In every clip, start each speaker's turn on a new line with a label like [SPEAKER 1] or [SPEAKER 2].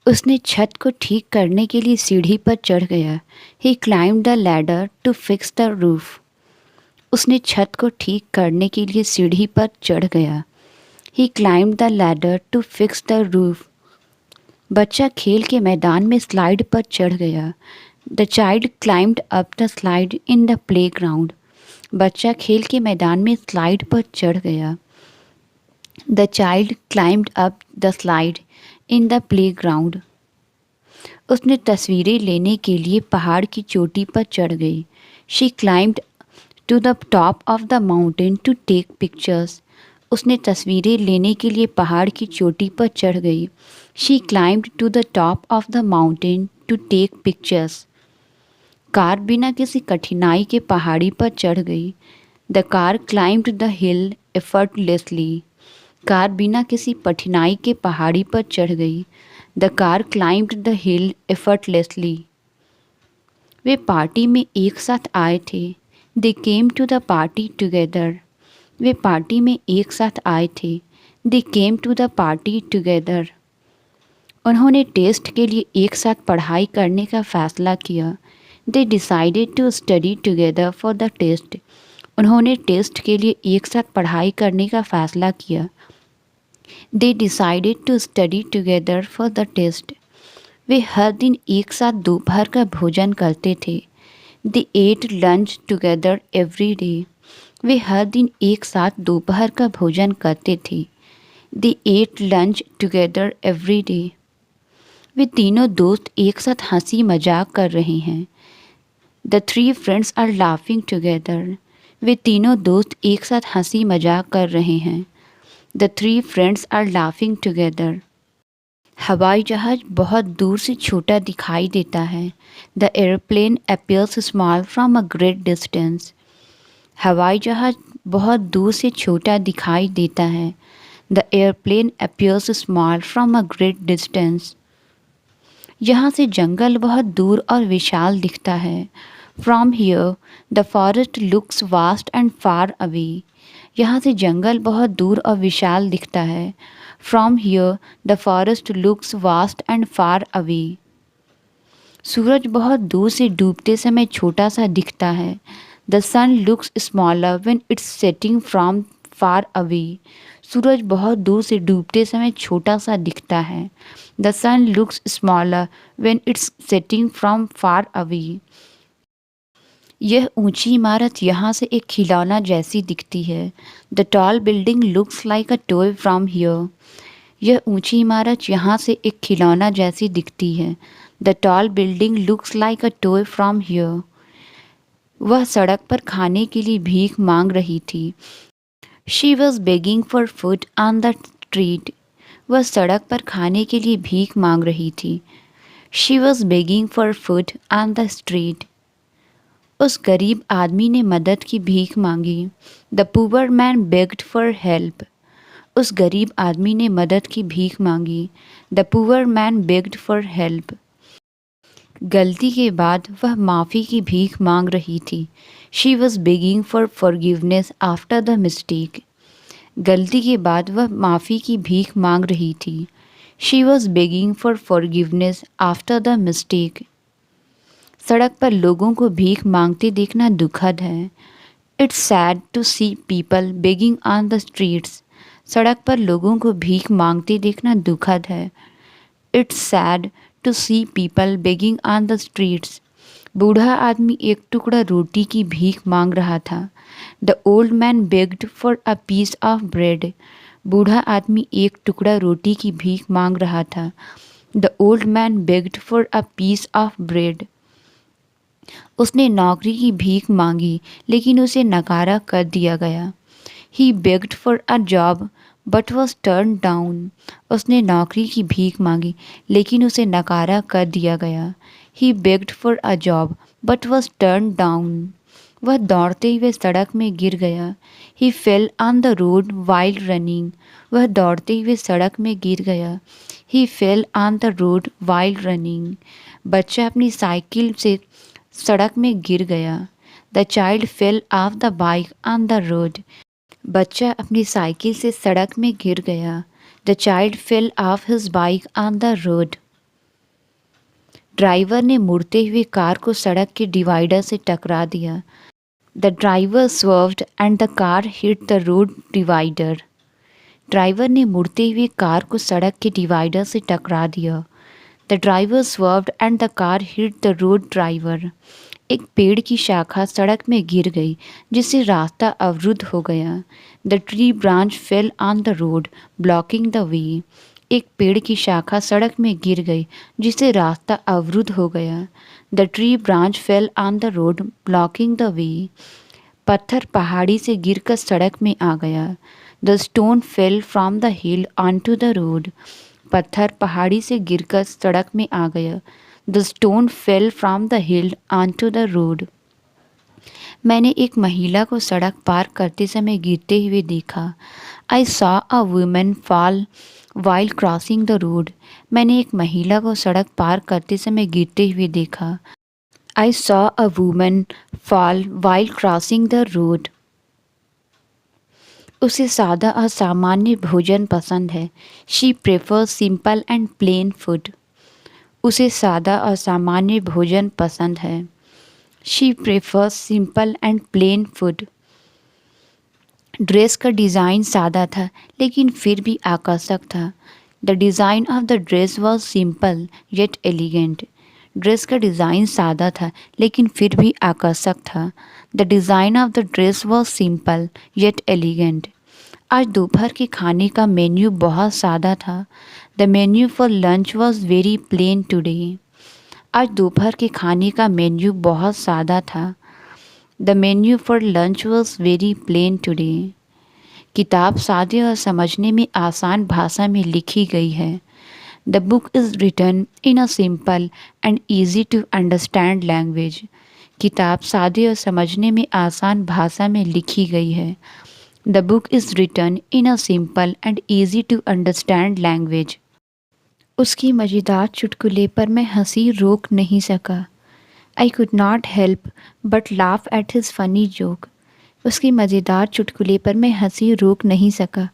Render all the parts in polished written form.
[SPEAKER 1] उसने छत को ठीक करने के लिए सीढ़ी पर चढ़ गया। He climb the ladder to fix the roof. उसने छत को ठीक करने के लिए सीढ़ी पर चढ़ गया। He climb the ladder to fix the roof. बच्चा खेल के मैदान में स्लाइड पर चढ़ गया। The child climbed up the slide in the playground. बच्चा खेल के मैदान में स्लाइड पर चढ़ गया। The child climbed up the slide in the playground. उसने तस्वीरें लेने के लिए पहाड़ की चोटी पर चढ़ गई। She climbed to the top of the mountain to take pictures. उसने तस्वीरें लेने के लिए पहाड़ की चोटी पर चढ़ गई। She climbed to the top of the mountain to take pictures. Car बिना किसी कठिनाई के पहाड़ी पर चढ़ गई। The car climbed the hill effortlessly. Car बिना किसी कठिनाई के पहाड़ी पर चढ़ गई। The car climbed the hill effortlessly. वे पार्टी में एक साथ आए थे। They came to the party together. वे पार्टी में एक साथ आए थे। They came to the party together. उन्होंने टेस्ट के लिए एक साथ पढ़ाई करने का फ़ैसला किया। They decided to study together for the test. उन्होंने टेस्ट के लिए एक साथ पढ़ाई करने का फ़ैसला किया। They decided to study together for the test. वे हर दिन एक साथ दोपहर का भोजन करते थे। They ate lunch together every day. वे हर दिन एक साथ दोपहर का भोजन करते थे। They ate lunch together every day. वे तीनों दोस्त एक साथ हंसी मजाक कर रहे हैं। The three friends are laughing together. वे तीनों दोस्त एक साथ हंसी मजाक कर रहे हैं। The three friends are laughing together. हवाई जहाज़ बहुत दूर से छोटा दिखाई देता है। The airplane appears small from a great distance. हवाई जहाज़ बहुत दूर से छोटा दिखाई देता है। The airplane appears small from a great distance. यहाँ से जंगल बहुत दूर और विशाल दिखता है। From here the forest looks vast and far away. यहाँ से जंगल बहुत दूर और विशाल दिखता है। From here the forest looks vast and far away. सूरज बहुत दूर से डूबते समय छोटा सा दिखता है। The sun looks smaller when it's setting from far away. सूरज बहुत दूर से डूबते समय छोटा सा दिखता है। The sun looks smaller when it's setting from far away. यह ऊंची इमारत यहाँ से एक खिलौना जैसी दिखती है। The tall building looks like a toy from here. यह ऊंची इमारत यहाँ से एक खिलौना जैसी दिखती है। The tall building looks like a toy from here. वह सड़क पर खाने के लिए भीख मांग रही थी। She was begging for food on the street. वह सड़क पर खाने के लिए भीख मांग रही थी। She was begging for food on the street. उस गरीब आदमी ने मदद की भीख मांगी। The poor man begged for help. उस गरीब आदमी ने मदद की भीख मांगी। The poor man begged for help. गलती के बाद वह माफ़ी की भीख मांग रही थी। She was begging for forgiveness after the mistake. गलती के बाद वह माफ़ी की भीख मांग रही थी। She was begging for forgiveness after the mistake. सड़क पर लोगों को भीख मांगते देखना दुखद है। It's sad to see people begging on the streets. सड़क पर लोगों को भीख मांगते देखना दुखद है। It's sad to see people begging on the streets. बूढ़ा आदमी एक टुकड़ा रोटी की भीख मांग रहा था। The old man begged for a piece of bread. बूढ़ा आदमी एक टुकड़ा रोटी की भीख मांग रहा था। The old man begged for a piece of bread. उसने नौकरी की भीख मांगी लेकिन उसे नकारा कर दिया गया। He begged for a job but was turn down. उसने नौकरी की भीख मांगी लेकिन उसे नकारा कर दिया गया। He begged for a job but was turn down. वह दौड़ते हुए सड़क में गिर गया। He fell on the road while running. वह दौड़ते हुए सड़क में गिर गया। He fell on the road while running. बच्चा अपनी साइकिल से सड़क में गिर गया। The child fell off the bike on the road. बच्चा अपनी साइकिल से सड़क में गिर गया। The child fell of his bike on the road. Driver ने मुड़ते हुए कार को सड़क के डिवाइडर से टकरा दिया। The driver swerved and the car hit the road divider. Driver ने मुड़ते हुए कार को सड़क के डिवाइडर से टकरा दिया। The driver swerved and the car hit the road driver. एक पेड़ की शाखा सड़क में गिर गई जिससे रास्ता अवरुद्ध हो गया। The tree branch fell on the road blocking the वे। एक पेड़ की शाखा सड़क में गिर गई जिससे रास्ता अवरुद्ध हो गया। The tree branch fell on the road blocking the way. पत्थर पहाड़ी से गिरकर सड़क में आ गया। The stone fell from the hill on to the road. पत्थर पहाड़ी से गिरकर सड़क में आ गया। The stone fell from the hill on to the road. मैंने एक महिला को सड़क पार करते समय गिरते हुए देखा। I saw a woman fall while crossing the road. मैंने एक महिला को सड़क पार करते समय गिरते हुए देखा। I saw a woman fall while crossing the road. उसे सादा और सामान्य भोजन पसंद है। She prefers simple and plain food. उसे सादा और सामान्य भोजन पसंद है। She prefers simple and plain food. Dress का डिज़ाइन सादा था लेकिन फिर भी आकर्षक था। The design of the dress was simple yet elegant. Dress का डिज़ाइन सादा था लेकिन फिर भी आकर्षक था। The design of the dress was simple yet elegant. आज दोपहर के खाने का मेन्यू बहुत सादा था। The menu for lunch was very plain today. आज दोपहर के खाने का मेन्यू बहुत सादा था। The menu for lunch was very plain today. किताब सादे और समझने में आसान भाषा में लिखी गई है। The book is written in a simple and easy to understand language. किताब सादे और समझने में आसान भाषा में लिखी गई है। The book is written in a simple and easy to understand language. उसकी मज़ेदार चुटकुले पर मैं हंसी रोक नहीं सका। I could not help but laugh at his funny joke. उसकी मज़ेदार चुटकुले पर मैं हंसी रोक नहीं सका।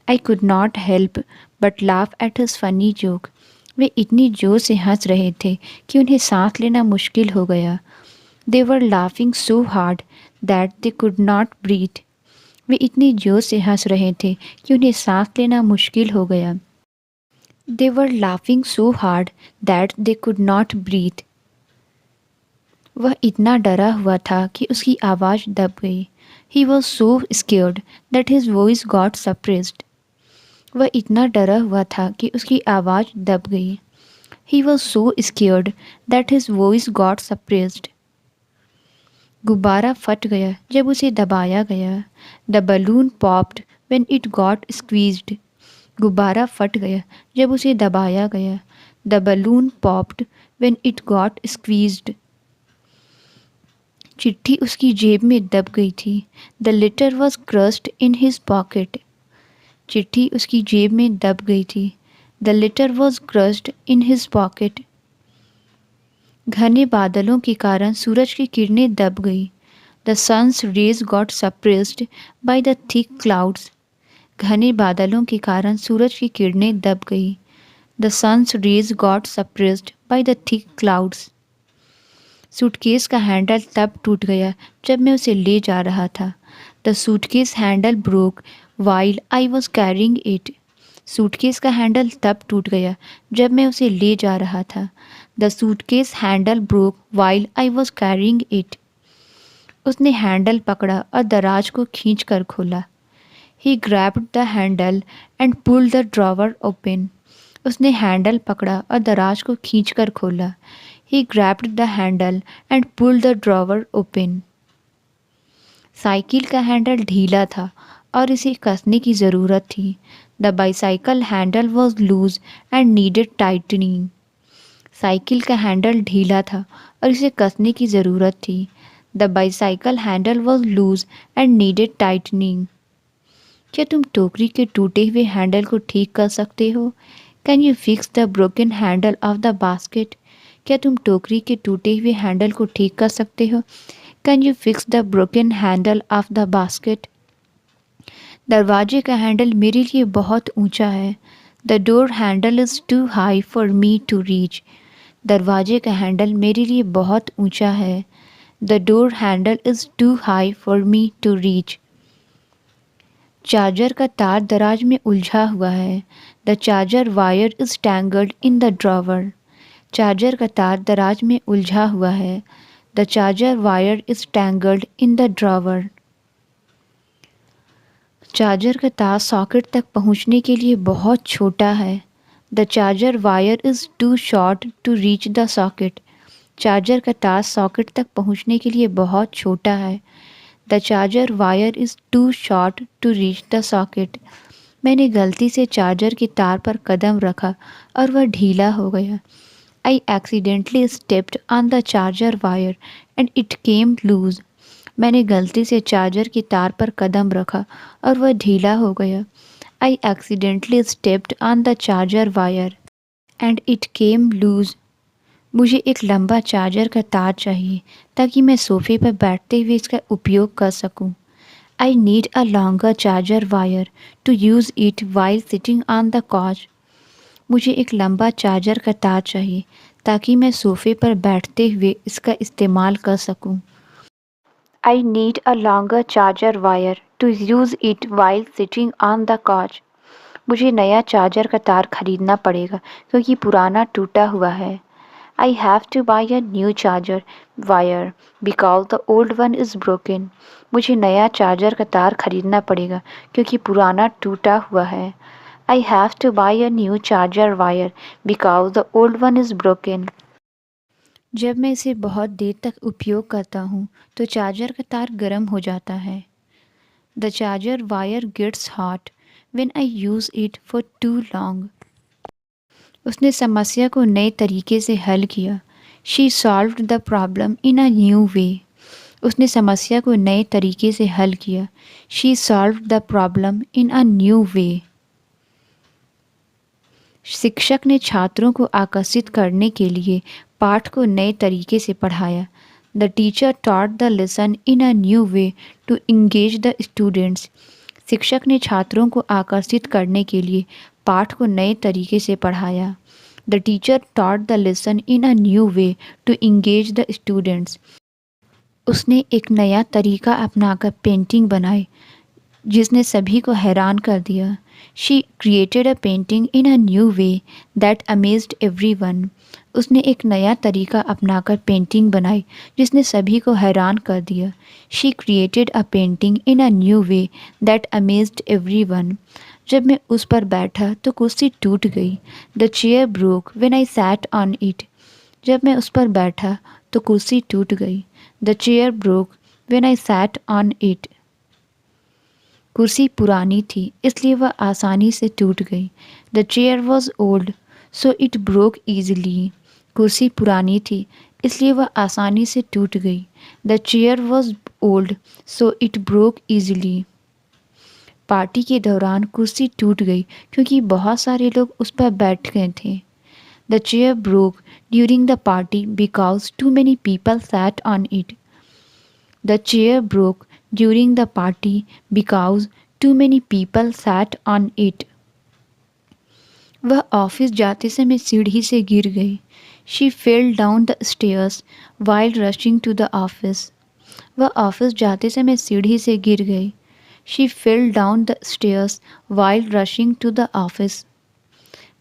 [SPEAKER 1] I could not help but laugh at his funny joke. वे इतनी जोर से हंस रहे थे कि उन्हें सांस लेना मुश्किल हो गया। They were laughing so hard that they could not breathe. वे इतनी जोर से हंस रहे थे कि उन्हें सांस लेना मुश्किल हो गया। They were laughing so hard that they could not breathe. वह इतना डरा हुआ था कि उसकी आवाज़ दब गई। He was so scared that his voice got suppressed. वह इतना डरा हुआ था कि उसकी आवाज़ दब गई। He was so scared that his voice got suppressed. गुब्बारा फट गया जब उसे दबाया गया। The balloon popped when it got squeezed. गुब्बारा फट गया जब उसे दबाया गया। The balloon popped when it got squeezed. चिट्ठी उसकी जेब में दब गई थी। The letter was crushed in his pocket. चिट्ठी उसकी जेब में दब गई थी। The letter was crushed in his pocket. घने बादलों के कारण सूरज की किरणें दब गई। The sun's rays got suppressed by the thick clouds. घने बादलों के कारण सूरज की किरणें दब गई। The sun's rays got suppressed by the thick clouds. Suitcase का हैंडल तब टूट गया जब मैं उसे ले जा रहा था। The suitcase handle broke while I was carrying it. Suitcase का हैंडल तब टूट गया जब मैं उसे ले जा रहा था। The suitcase handle broke while I was carrying it. उसने हैंडल पकड़ा और दराज को खींच कर खोला। He grabbed the handle and pulled the drawer open. उसने हैंडल पकड़ा और दराज को खींचकर खोला। He grabbed the handle and pulled the drawer open. Cycle का हैंडल ढीला था और इसे कसने की ज़रूरत थी। The bicycle handle was loose and needed tightening. Cycle का हैंडल ढीला था और इसे कसने की ज़रूरत थी। The bicycle handle was loose and needed tightening. क्या तुम टोकरी के टूटे हुए हैंडल को ठीक कर सकते हो? Can you fix the broken handle of the basket? क्या तुम टोकरी के टूटे हुए हैंडल को ठीक कर सकते हो? Can you fix the broken handle of the basket? दरवाजे का हैंडल मेरे लिए बहुत ऊंचा है। The door handle is too high for me to reach. दरवाजे का हैंडल मेरे लिए बहुत ऊंचा है। The door handle is too high for me to reach. Charger का तार दराज में उलझा हुआ है। The charger wire is tangled in the drawer. Charger का तार दराज में उलझा हुआ है। The charger wire is tangled in the drawer. Charger का तार सॉकेट तक पहुंचने के लिए बहुत छोटा है। The charger wire is too short to reach the socket. Charger का तार सॉकेट तक पहुंचने के लिए बहुत छोटा है। The charger wire is too short to reach the socket. मैंने गलती से चार्जर की तार पर कदम रखा और वह ढीला हो गया। I accidentally stepped on the charger wire and it came loose. मैंने गलती से चार्जर की तार पर कदम रखा और वह ढीला हो गया। I accidentally stepped on the charger wire and it came loose. मुझे एक लंबा चार्जर का तार चाहिए ताकि मैं सोफ़े पर बैठते हुए इसका उपयोग कर सकूं। I need a longer charger wire to use it while sitting on the couch. मुझे एक लंबा चार्जर का तार चाहिए ताकि मैं सोफ़े पर बैठते हुए इसका इस्तेमाल कर सकूं। I need a longer charger wire to use it while sitting on the couch. मुझे नया चार्जर का तार खरीदना पड़ेगा क्योंकि पुराना टूटा हुआ है। I have to buy a new charger wire because the old one is broken. मुझे नया चार्जर का तार खरीदना पड़ेगा क्योंकि पुराना टूटा हुआ है। I have to buy a new charger wire because the old one is broken. जब मैं इसे बहुत देर तक उपयोग करता हूँ तो चार्जर का तार गर्म हो जाता है। The charger wire gets hot when I use it for too long. उसने समस्या को नए तरीके से हल किया। She solved the problem in a new वे। उसने समस्या को नए तरीके से हल किया। She solved the problem in a new वे। शिक्षक ने छात्रों को आकर्षित करने के लिए पाठ को नए तरीके से पढ़ाया। The teacher taught the lesson in a new way to engage the students. शिक्षक ने छात्रों को आकर्षित करने के लिए पाठ को नए तरीके से पढ़ाया। The teacher taught the lesson in a new way to engage the students. उसने एक नया तरीका अपनाकर पेंटिंग बनाई जिसने सभी को हैरान कर दिया। She created a painting in a new way that amazed everyone. उसने एक नया तरीका अपनाकर पेंटिंग बनाई जिसने सभी को हैरान कर दिया। She created a painting in a new way that amazed everyone. जब मैं उस पर बैठा तो कुर्सी टूट गई। The chair broke when I sat on it. जब मैं उस पर बैठा तो कुर्सी टूट गई। The chair broke when I sat on it. कुर्सी पुरानी थी इसलिए वह आसानी से टूट गई। The chair was old so it broke easily. कुर्सी पुरानी थी इसलिए वह आसानी से टूट गई। The chair was old so it broke easily. Party के दौरान कुर्सी टूट गई क्योंकि बहुत सारे लोग उस पर बैठ गए थे। The chair broke during the party because too many people sat on it. The chair broke during the party because too many people sat on it. वह ऑफिस जाते समय सीढ़ी से गिर गई। She fell down the stairs while rushing to the office. वह office जाते समय सीढ़ी से गिर गई। She fell down the stairs while rushing to the office.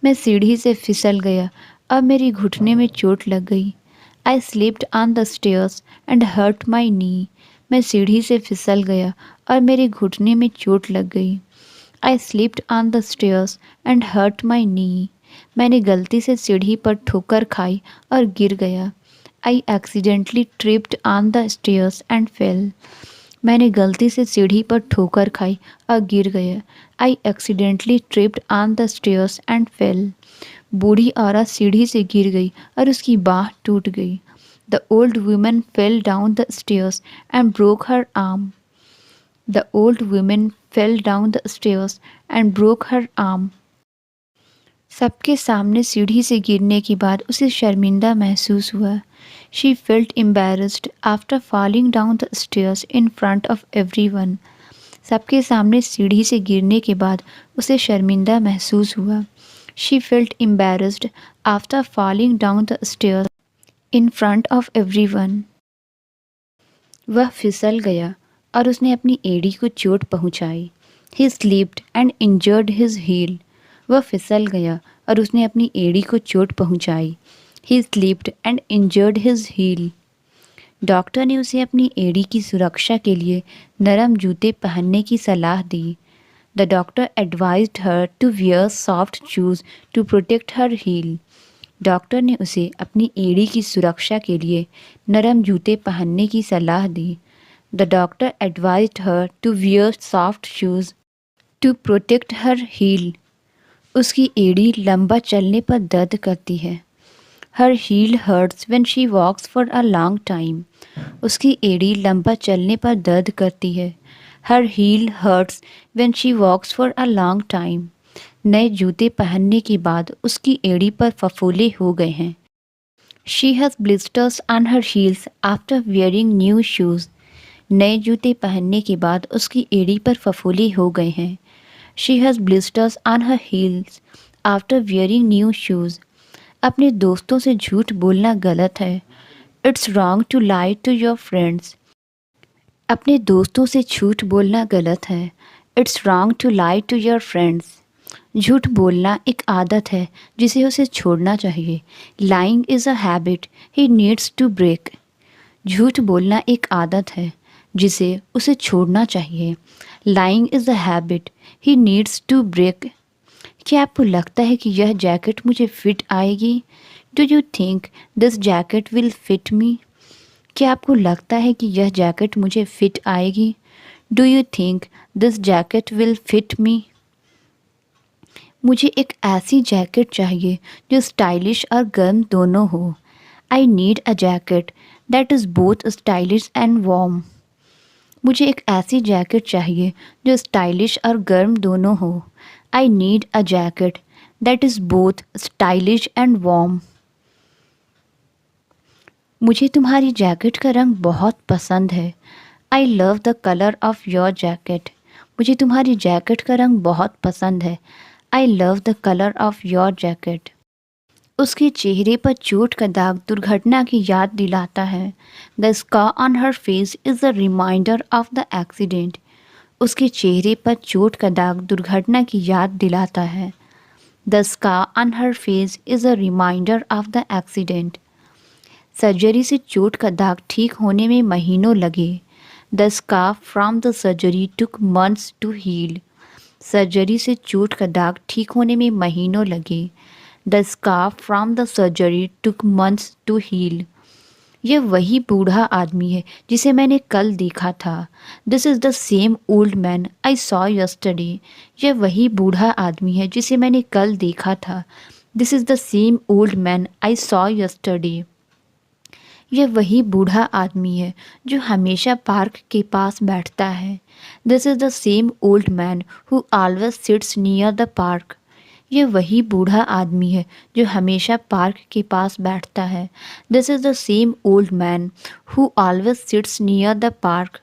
[SPEAKER 1] मैं सीढ़ी से फिसल गया। अब मेरी घुटने में चोट लग गई। I slipped on the stairs and hurt my knee. मैं सीढ़ी से फिसल गया और मेरे घुटने में चोट लग गई। I slipped on the stairs and hurt my knee. मैंने गलती से सीढ़ी पर ठोकर खाई और गिर गया। I accidentally tripped on the stairs and fell. मैंने गलती से सीढ़ी पर ठोकर खाई और गिर गया। I accidentally tripped on the stairs and fell. बूढ़ी औरत सीढ़ी से गिर गई और उसकी बाँह टूट गई। The old woman fail down the stairs and broke her arm. The old woman fail down the stairs and broke her arm. सबके सामने सीढ़ी से गिरने के बाद उसे शर्मिंदा महसूस हुआ। She felt embarrassed after falling down the stairs in front of everyone. सबके सामने सीढ़ी से गिरने के बाद उसे शर्मिंदा महसूस हुआ। She felt embarrassed after falling down the stairs in front of everyone. वह फिसल गया और उसने अपनी एड़ी को चोट पहुंचाई. He slipped and injured his heel. वह फिसल गया और उसने अपनी एड़ी को चोट पहुंचाई. He slipped and injured his heel. Doctor ने उसे अपनी एड़ी की सुरक्षा के लिए नरम जूते पहनने की सलाह दी. The doctor advised her to wear soft shoes to protect her heel. Doctor ने उसे अपनी एड़ी की सुरक्षा के लिए नरम जूते पहनने की सलाह दी. The doctor advised her to wear soft shoes to protect her heel. उसकी एड़ी लंबा चलने पर दर्द करती है. Her heel hurts when she walks for a long time. उसकी एड़ी लंबा चलने पर दर्द करती है. Her heel hurts when she walks for a long time. नए जूते पहनने के बाद उसकी एड़ी पर फफोले हो गए हैं. She has blisters on her heels after wearing new shoes. नए जूते पहनने के बाद उसकी एड़ी पर फफोले हो गए हैं. She has blisters on her heels after wearing new shoes. अपने दोस्तों से झूठ बोलना गलत है. It's wrong to lie to your friends. अपने दोस्तों से झूठ बोलना गलत है. It's wrong to lie to your friends. झूठ बोलना एक आदत है जिसे उसे छोड़ना चाहिए. Lying is a habit he needs to break. झूठ बोलना एक आदत है जिसे उसे छोड़ना चाहिए. Lying is a habit he needs to break. क्या आपको लगता है कि यह जैकेट मुझे फिट आएगी? Do you think this jacket will fit me? क्या आपको लगता है कि यह जैकेट मुझे फिट आएगी? Do you think this jacket will fit me? मुझे एक ऐसी जैकेट चाहिए जो स्टाइलिश और गर्म दोनों हो. I need a jacket that is both stylish and warm. मुझे एक ऐसी जैकेट चाहिए जो स्टाइलिश और गर्म दोनों हो. I need a jacket that is both stylish and warm. मुझे तुम्हारी जैकेट का रंग बहुत पसंद है. I love the color of your jacket. मुझे तुम्हारी जैकेट का रंग बहुत पसंद है. I love the color of your jacket. उसके चेहरे पर चोट का दाग दुर्घटना की याद दिलाता है. The scar on her face is a reminder of the accident. उसके चेहरे पर चोट का दाग दुर्घटना की याद दिलाता है. The scar on her face is a reminder of the accident. Surgery से चोट का दाग ठीक होने में महीनों लगे. The scar from the surgery took months to heal. Surgery से चोट का दाग ठीक होने में महीनों लगे. The scar from the surgery took months to heal. यह वही बूढ़ा आदमी है जिसे मैंने कल देखा था. This is the same old man I saw yesterday. यह वही बूढ़ा आदमी है जिसे मैंने कल देखा था. This is the same old man I saw yesterday. यह वही बूढ़ा आदमी है जो हमेशा पार्क के पास बैठता है. This is the same old man who always sits near the park. यह वही बूढ़ा आदमी है जो हमेशा पार्क के पास बैठता है. This is the same old man who always sits near the park.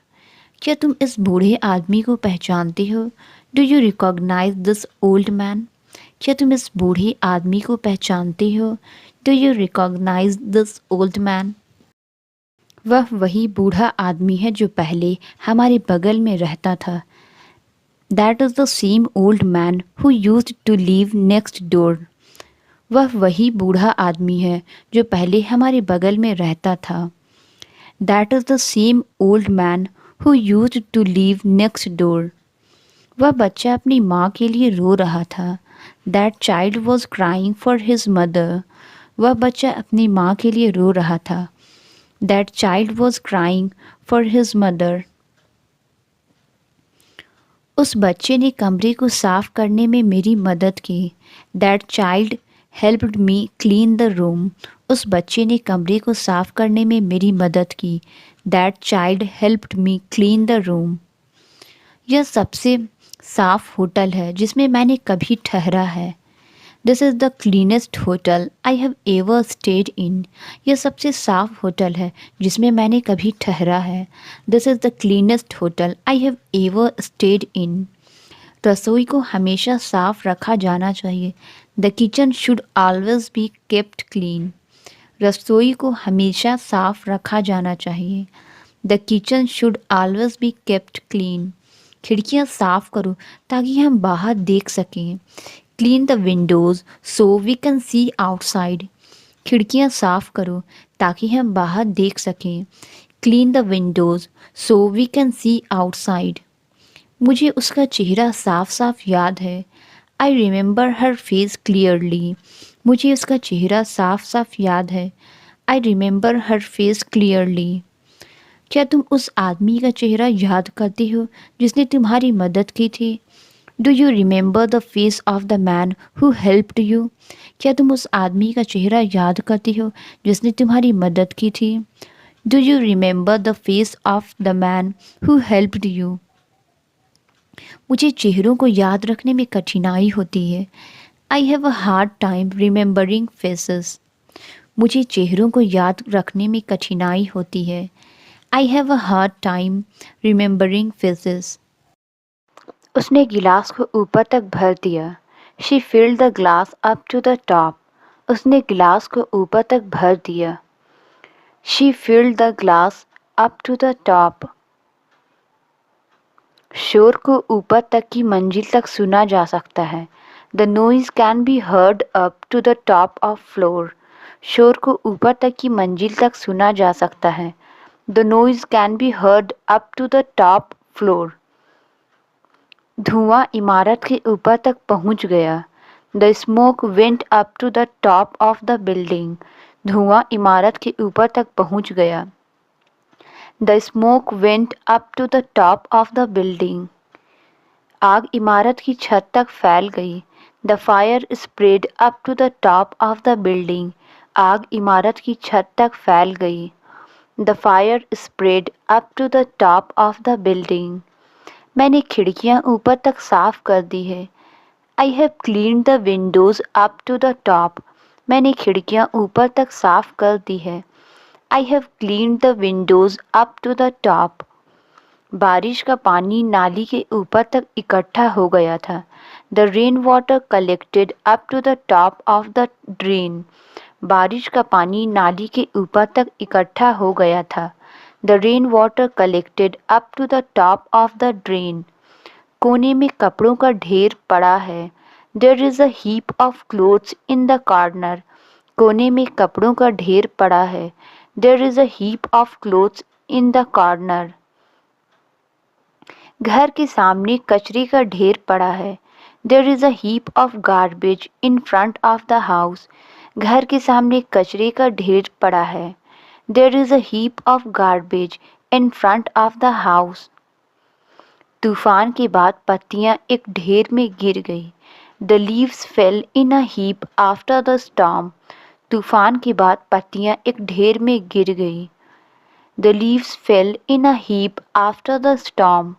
[SPEAKER 1] क्या तुम इस बूढ़े आदमी को पहचानते हो? Do you recognize this old man? क्या तुम इस बूढ़े आदमी को पहचानते हो? Do you recognize this old man? वह वही बूढ़ा आदमी है जो पहले हमारे बगल में रहता था. That is the same old man who used to live next door. वह वही बूढ़ा आदमी है जो पहले हमारे बगल में रहता था. That is the same old man who used to live next door. वह बच्चा अपनी माँ के लिए रो रहा था. That child was crying for his mother. वह बच्चा अपनी माँ के लिए रो रहा था. That child was crying for his mother. उस बच्चे ने कमरे को साफ करने में मेरी मदद की. That child helped me clean the room. उस बच्चे ने कमरे को साफ करने में मेरी मदद की. That child helped me clean the room. यह सबसे साफ होटल है जिसमें मैंने कभी ठहरा है. This is the cleanest hotel I have ever stayed in. यह सबसे साफ होटल है जिसमें मैंने कभी ठहरा है. This is the cleanest hotel I have ever stayed in. रसोई को हमेशा साफ रखा जाना चाहिए. The kitchen should always be kept clean. रसोई को हमेशा साफ रखा जाना चाहिए। The kitchen should always be kept clean. खिड़कियाँ साफ करो ताकि हम बाहर देख सकें। Clean the windows so we can see outside. खिड़कियाँ साफ करो ताकि हम बाहर देख सकें। Clean the windows so we can see outside. मुझे उसका चेहरा साफ साफ याद है। I remember her face clearly. मुझे उसका चेहरा साफ साफ याद है। I remember her face clearly. क्या तुम उस आदमी का चेहरा याद करते हो जिसने तुम्हारी मदद की थी? Do you remember the face of the man who helped you? क्या तुम उस आदमी का चेहरा याद करते हो जिसने तुम्हारी मदद की थी? Do you remember the face of the man who helped you? मुझे चेहरों को याद रखने में कठिनाई होती है। I have a hard time remembering faces. मुझे चेहरों को याद रखने में कठिनाई होती है। I have a hard time remembering faces. उसने गिलास को ऊपर तक भर दिया। She filled the glass up to the top. उसने गिलास को ऊपर तक भर दिया। She filled the glass up to the top. शोर को ऊपर तक की मंजिल तक सुना जा सकता है। The noise can be heard up to the top of floor. शोर को ऊपर तक की मंजिल तक सुना जा सकता है। The noise can be heard up to the top floor. धुआं इमारत के ऊपर तक पहुंच गया। The smoke went up to the top of the building. धुआं इमारत के ऊपर तक पहुंच गया। The smoke went up to the top of the building. आग इमारत की छत तक फैल गई। The fire spread up to the top of the building. आग इमारत की छत तक फैल गई। The fire spread up to the top of the building. मैंने खिड़कियां ऊपर तक साफ कर दी है। I have cleaned the windows up to the top. मैंने खिड़कियां ऊपर तक साफ कर दी है। I have cleaned the windows up to the top. बारिश का पानी नाली के ऊपर तक इकट्ठा हो गया था। The rain water collected up to the top of the drain. बारिश का पानी नाली के ऊपर तक इकट्ठा हो गया था। The rain water collected up to the top of the drain. कोने में कपड़ों का ढेर पड़ा है। There is a heap of clothes in the corner. कोने में कपड़ों का ढेर पड़ा है। There is a heap of clothes in the corner. घर के सामने कचरे का ढेर पड़ा है। There is a heap of garbage in front of the house. घर के सामने कचरे का ढेर पड़ा है। There is a heap of garbage in front of the house. तूफान के बाद पत्तियां एक ढेर में गिर गई। The leaves fell in a heap after the storm. तूफान के बाद पत्तियां एक ढेर में गिर गई। The leaves fell in a heap after the storm.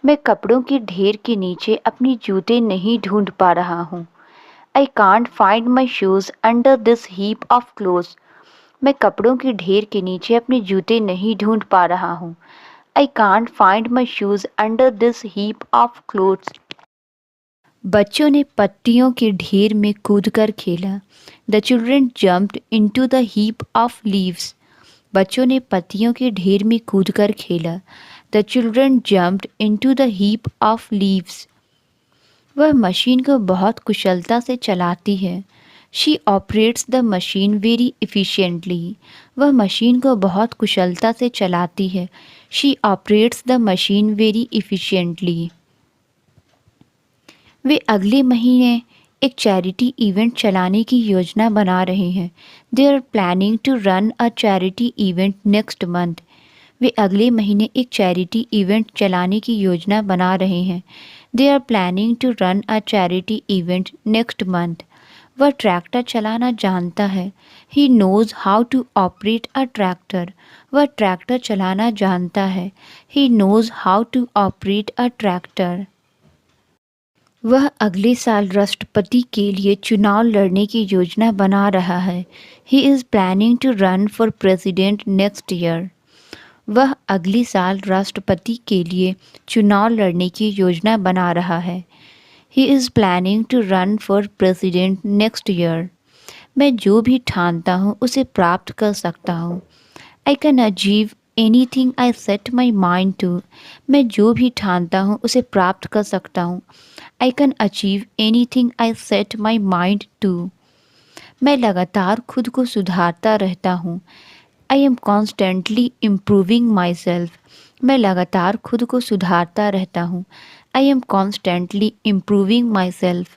[SPEAKER 1] मैं कपड़ों के ढेर के नीचे अपनी जूते नहीं ढूंढ पा रहा हूँ। I can't find my shoes under this heap of clothes. मैं कपड़ों के ढेर के नीचे अपने जूते नहीं ढूंढ पा रहा हूँ। I can't find my shoes under this heap of clothes. बच्चों ने पत्तियों के ढेर में कूदकर खेला। The children jumped into the heap of leaves. बच्चों ने पत्तियों के ढेर में कूदकर खेला। The children jumped into the heap of leaves. वह मशीन को बहुत कुशलता से चलाती है। She operates the machine very efficiently. वह मशीन को बहुत कुशलता से चलाती है। She operates the machine very efficiently. वे अगले महीने एक चैरिटी इवेंट चलाने की योजना बना रहे हैं। They are planning to run a charity event next month. वे अगले महीने एक चैरिटी इवेंट चलाने की योजना बना रहे हैं। They are planning to run a charity event next month. वह ट्रैक्टर चलाना जानता है। He knows how to operate a tractor. वह ट्रैक्टर चलाना जानता है। He knows how to operate a tractor. वह अगले साल राष्ट्रपति के लिए चुनाव लड़ने की योजना बना रहा है। He is planning to run for president next year. वह अगले साल राष्ट्रपति के लिए चुनाव लड़ने की योजना बना रहा है। He is planning to run for president next year. मैं जो भी ठानता हूँ उसे प्राप्त कर सकता हूँ। I can achieve anything I set my mind to. मैं जो भी ठानता हूँ उसे प्राप्त कर सकता हूँ। I can achieve anything I set my mind to. मैं लगातार खुद को सुधारता रहता हूँ। I am constantly improving my self. मैं लगातार खुद को सुधारता रहता हूँ। I am constantly improving my self.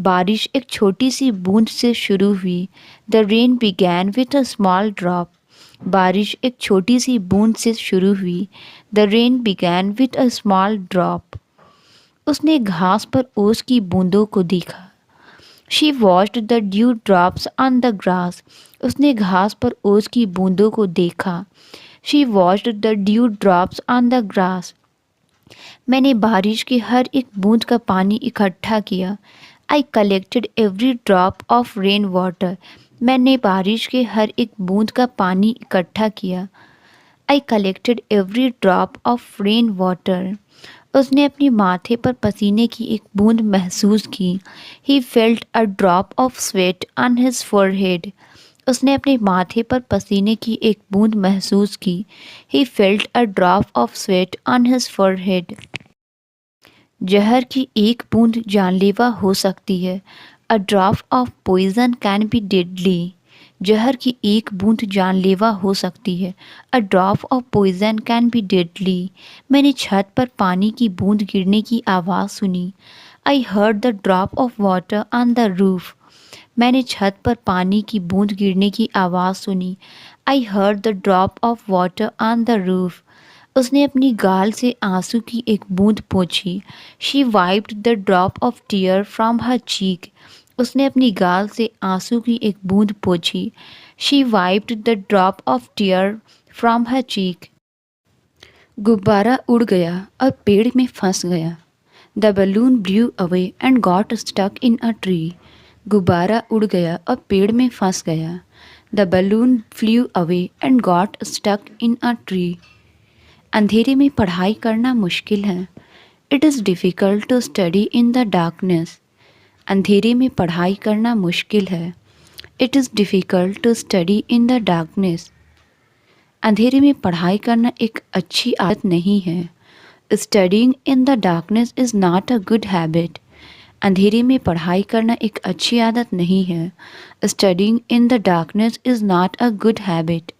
[SPEAKER 1] बारिश एक छोटी सी बूंद से शुरू हुई। The rain began with a small drop. बारिश एक छोटी सी बूंद से शुरू हुई। The rain began with a small drop. उसने घास पर ओस की बूंदों को देखा। She watched the due drops on the grass. उसने घास पर ओस की बूंदों को देखा। She watched the due drops on the grass. मैंने बारिश की हर एक बूंद का पानी इकट्ठा किया। I collected every drop of rain water. मैंने बारिश के हर एक बूंद का पानी इकट्ठा किया। I collected every drop of rain water. उसने अपने माथे पर पसीने की एक बूंद महसूस की। He felt a drop of sweat on his forehead. उसने अपने माथे पर पसीने की एक बूंद महसूस की। He felt a drop of sweat on his forehead. जहर की एक बूंद जानलेवा हो सकती है। A drop of poison can be deadly. जहर की एक बूंद जानलेवा हो सकती है। A drop of poison can be deadly. मैंने छत पर पानी की बूंद गिरने की आवाज़ सुनी। I heard the drop of water on the roof. मैंने छत पर पानी की बूंद गिरने की आवाज़ सुनी। I heard the drop of water on the roof. उसने अपनी गाल से आंसू की एक बूंद पोंछी। She wiped the drop of tear from her cheek. उसने अपनी गाल से आंसू की एक बूंद पोंछी। She wiped the drop of tear from her cheek. गुब्बारा उड़ गया और पेड़ में फंस गया। The balloon blew away and got stuck in a tree. गुब्बारा उड़ गया और पेड़ में फंस गया। The balloon flew away and got stuck in a tree. अंधेरे में पढ़ाई करना मुश्किल है। It is difficult to study in the darkness. अंधेरे में पढ़ाई करना मुश्किल है। It is difficult to study in the darkness. अंधेरे में पढ़ाई करना एक अच्छी आदत नहीं है। Studying in the darkness is not a good habit. अंधेरे में पढ़ाई करना एक अच्छी आदत नहीं है। Studying in the darkness is not a good habit.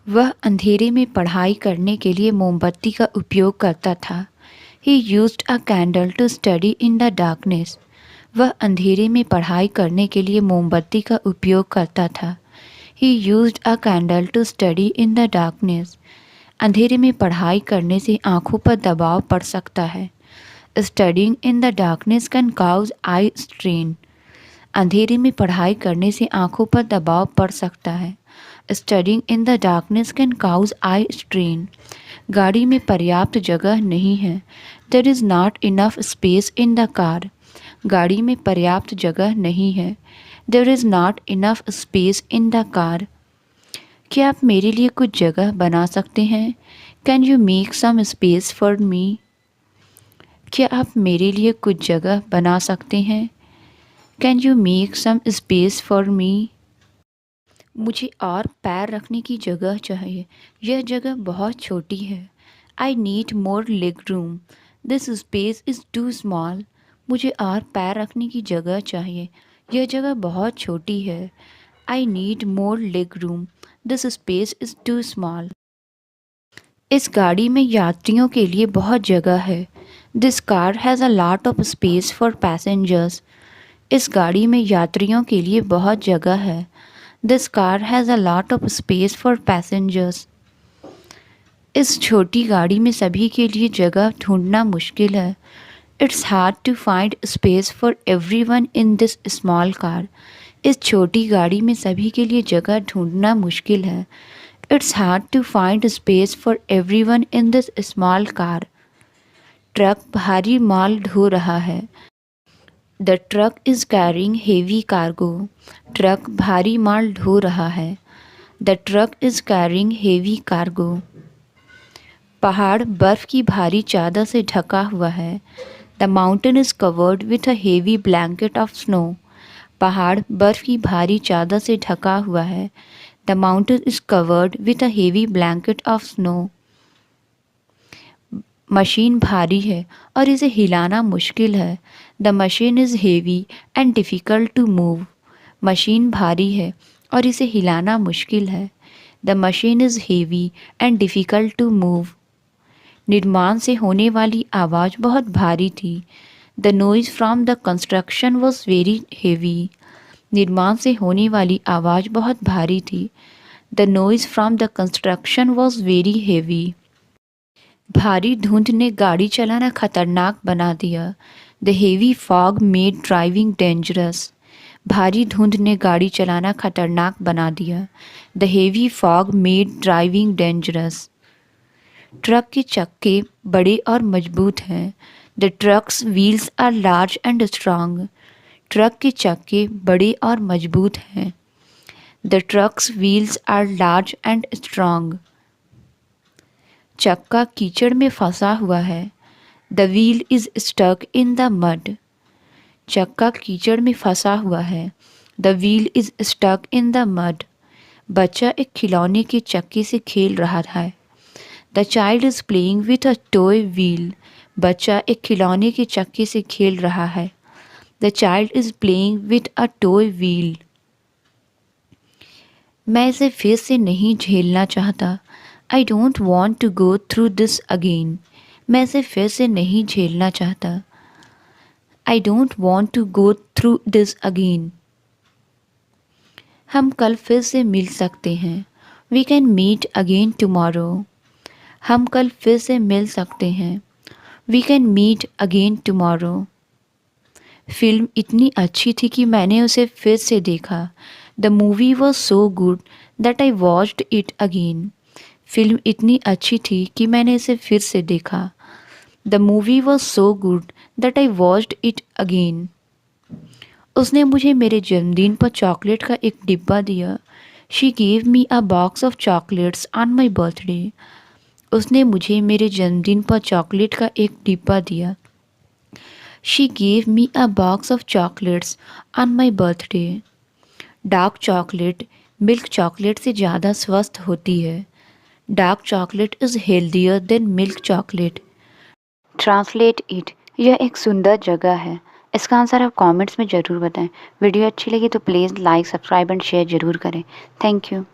[SPEAKER 1] वह अंधेरे में पढ़ाई करने के लिए मोमबत्ती का उपयोग करता था। He used a candle to study in the darkness. वह अंधेरे में पढ़ाई करने के लिए मोमबत्ती का उपयोग करता था। He used a candle to study in the darkness. अंधेरे में पढ़ाई करने से आँखों पर दबाव पड़ सकता है। Studying in the darkness can cause eye strain. अंधेरे में पढ़ाई करने से आँखों पर दबाव पड़ सकता है। Studying in the darkness can cause eye strain. गाड़ी में पर्याप्त जगह नहीं है। There is not enough space in the car. गाड़ी में पर्याप्त जगह नहीं है। There is not enough space in the car. क्या आप मेरे लिए कुछ जगह बना सकते हैं? Can you make some space for me? क्या आप मेरे लिए कुछ जगह बना सकते हैं? Can you make some space for मी? मुझे और पैर रखने की जगह चाहिए। यह जगह बहुत छोटी है। I need more leg room. This space is too small. मुझे और पैर रखने की जगह चाहिए। यह जगह बहुत छोटी है। I need more leg room. This space is too small. इस गाड़ी में यात्रियों के लिए बहुत जगह है। This car has a lot of space for passengers. इस गाड़ी में यात्रियों के लिए बहुत जगह है। This car has a lot of space for passengers. इस छोटी गाड़ी में सभी के लिए जगह ढूंढना मुश्किल है। It's hard to find space for everyone in this small car. इस छोटी गाड़ी में सभी के लिए जगह ढूंढना मुश्किल है। It's hard to find space for everyone in this small car. Truck भारी माल ढो रहा है। The truck is carrying heavy cargo. Truck भारी माल ढो रहा है। The truck is carrying heavy cargo. पहाड़ बर्फ़ की भारी चादर से ढका हुआ है। The mountain is covered with a heavy blanket of snow. पहाड़ बर्फ़ की भारी चादर से ढका हुआ है। The mountain is covered with a heavy blanket of snow. Machine भारी है और इसे हिलाना मुश्किल है। The machine is heavy and difficult to move. Machine भारी है और इसे हिलाना मुश्किल है। The machine is heavy and difficult to move. निर्माण से होने वाली आवाज़ बहुत भारी थी। The noise from the construction was very heavy. निर्माण से होने वाली आवाज़ बहुत भारी थी। The noise from the construction was very heavy. भारी धुंध ने गाड़ी चलाना खतरनाक बना दिया। The heavy fog made driving dangerous. भारी धुंध ने गाड़ी चलाना खतरनाक बना दिया। The heavy fog made driving dangerous. Truck के चक्के बड़े और मजबूत हैं। The truck's wheels are large and strong. Truck के चक्के बड़े और मजबूत हैं। The truck's wheels are large and strong. चक्का कीचड़ में फंसा हुआ है। The wheel is stuck in the mud. चक्का कीचड़ में फंसा हुआ है। The wheel is stuck in the mud. बच्चा एक खिलौने के चक्के से खेल रहा है। The child is playing with a toy wheel. बच्चा एक खिलौने के चक्के से खेल रहा है। The child is playing with a toy wheel. मैं इसे फिर से नहीं झेलना चाहता। I don't want to go through this again. मैं इसे फिर से नहीं झेलना चाहता। I don't want to go through this again. हम कल फिर से मिल सकते हैं। We can meet again tomorrow. हम कल फिर से मिल सकते हैं। We can meet again tomorrow. Film इतनी अच्छी थी कि मैंने उसे फिर से देखा। The movie was so good that I watched it again. Film इतनी अच्छी थी कि मैंने इसे फिर से देखा। The movie was so good that I watched it again. उसने मुझे मेरे जन्मदिन पर चॉकलेट का एक डिब्बा दिया। She gave me a box of chocolates on my birthday. उसने मुझे मेरे जन्मदिन पर चॉकलेट का एक डिब्बा दिया। She gave me a box of chocolates on my birthday. Dark chocolate milk chocolate से ज़्यादा स्वस्थ होती है। Dark chocolate is healthier then milk chocolate. Translate it. यह एक सुंदर जगह है। इसका आंसर आप कमेंट्स में ज़रूर बताएं। वीडियो अच्छी लगी तो please like subscribe and share ज़रूर करें। Thank you.